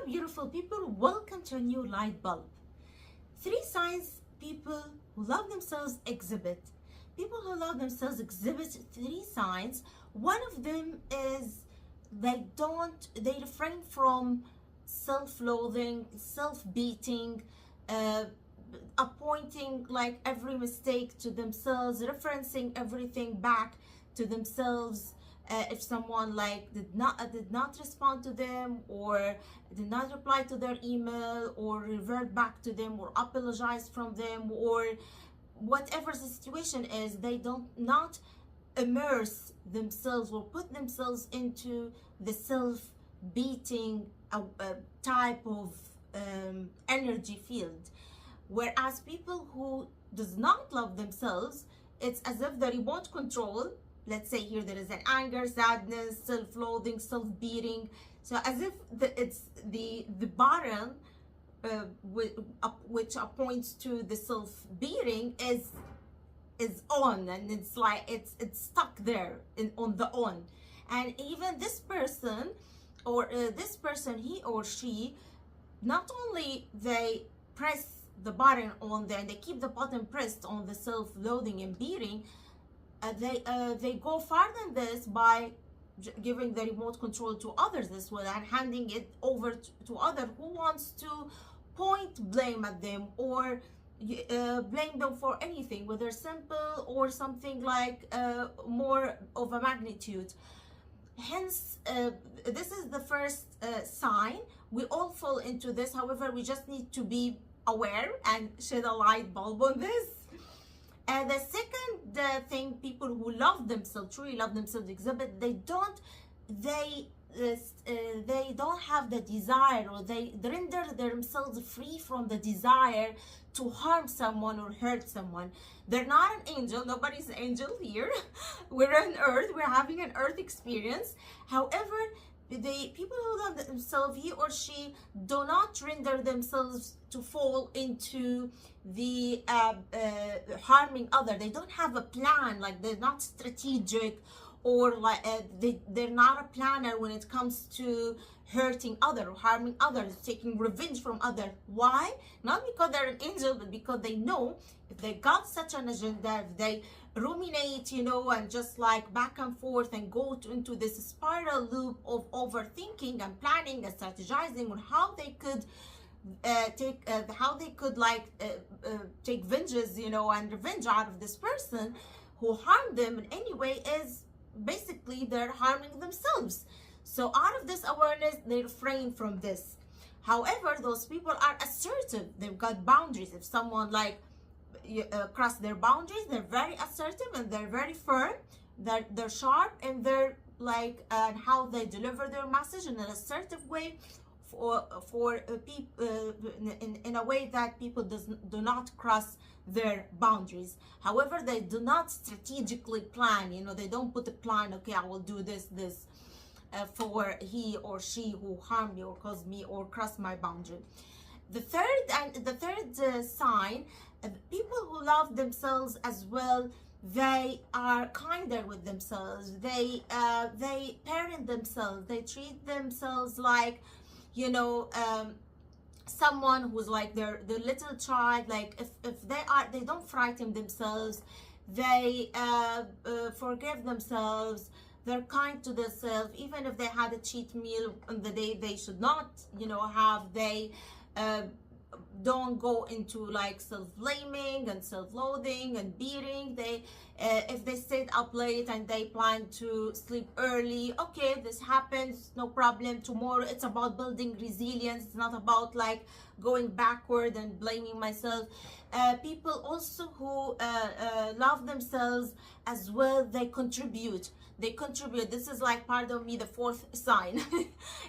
beautiful people, welcome to a new light bulb. Three signs people who love themselves exhibit. People who love themselves exhibit three signs. One of them is they refrain from self-loathing, self-beating, appointing like every mistake to themselves, referencing everything back to themselves. If someone like did not respond to them, or did not reply to their email, or revert back to them, or apologize from them, or whatever the situation is, they don't not immerse themselves or put themselves into the self-beating type of energy field. Whereas people who does not love themselves, it's as if the remote control, let's say here there is an anger, sadness, self-loathing, self-beating, so as if it's the button which points to the self-beating is on, and it's like it's stuck there on the on. And even this person he or she, not only they press the button on there and they keep the button pressed on the self-loathing and beating, they go farther than this by giving the remote control to others as well, and handing it over to others who wants to point blame at them, or blame them for anything, whether simple or something like more of a magnitude. Hence, this is the first sign. We all fall into this. However, we just need to be aware and shed a light bulb on this. And the second thing people who love themselves, truly love themselves, exhibit, they don't have the desire, or they render themselves free from the desire to harm someone or hurt someone. They're not an angel. Nobody's an angel here. We're on earth. We're having an earth experience. However, the people who love themselves, he or she, do not render themselves to fall into the harming other. They don't have a plan, like they're not strategic, or like they're not a planner when it comes to hurting others or harming others, taking revenge from others. Why? Not because they're an angel, but because they know if they got such an agenda, if they ruminate, and just like back and forth and go into this spiral loop of overthinking and planning and strategizing on how they could take vengeance, and revenge out of this person who harmed them in any way, is basically they're harming themselves. So out of this awareness, they refrain from this. However, those people are assertive. They've got boundaries. If someone cross their boundaries, they're very assertive and they're very firm. They're sharp, and they're how they deliver their message in an assertive way, for people in a way that people do not cross their boundaries. However, they do not strategically plan. They don't put a plan. Okay, I will do this for he or she who harmed me or caused me or crossed my boundary. The third sign, people who love themselves as well, they are kinder with themselves. They parent themselves. They treat themselves like, someone who's like their little child. Like if they don't frighten themselves, they forgive themselves. They're kind to themselves, even if they had a cheat meal on the day they should not, have. They don't go into like self-blaming and self-loathing and beating. They if they stayed up late and they plan to sleep early, okay, this happens, no problem. Tomorrow, it's about building resilience. It's not about like going backward and blaming myself. People also who love themselves as well, they contribute. This is like, pardon me, the fourth sign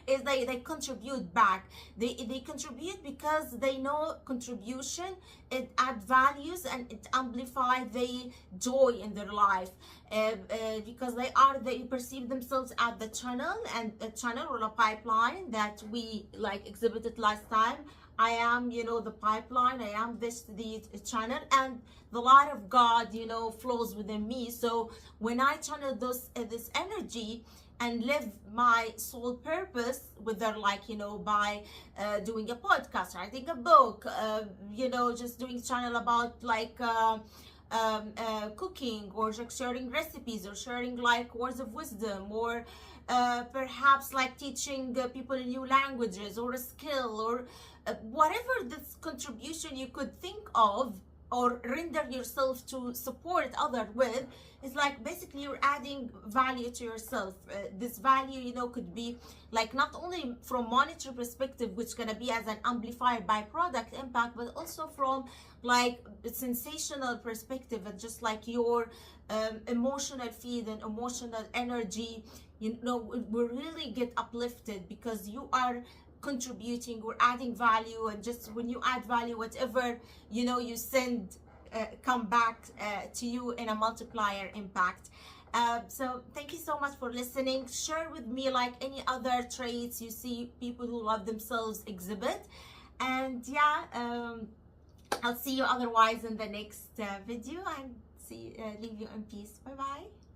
is they contribute back. They contribute because they know contribution, it adds values and it amplifies the joy in their life, because they perceive themselves as the channel, and a channel or a pipeline that we like exhibited last time. I am, the pipeline. I am the channel, and the light of God, flows within me. So when I channel this energy and live my sole purpose, whether like, you know, by doing a podcast, writing a book, you know, just doing channel about like cooking, or just sharing recipes, or sharing like words of wisdom, or perhaps like teaching people new languages, or a skill, or whatever this contribution you could think of or render yourself to support other with, is like basically you're adding value to yourself. This value, you know, could be like not only from monetary perspective, which gonna be as an amplified by product impact, but also from like a sensational perspective, and just like your emotional feed and emotional energy, you know, will really get uplifted, because you are contributing or adding value. And just when you add value, whatever, you know, you send come back to you in a multiplier impact. So thank you so much for listening. Share with me like any other traits you see people who love themselves exhibit. And yeah, I'll see you otherwise in the next video, and leave you in peace. Bye bye.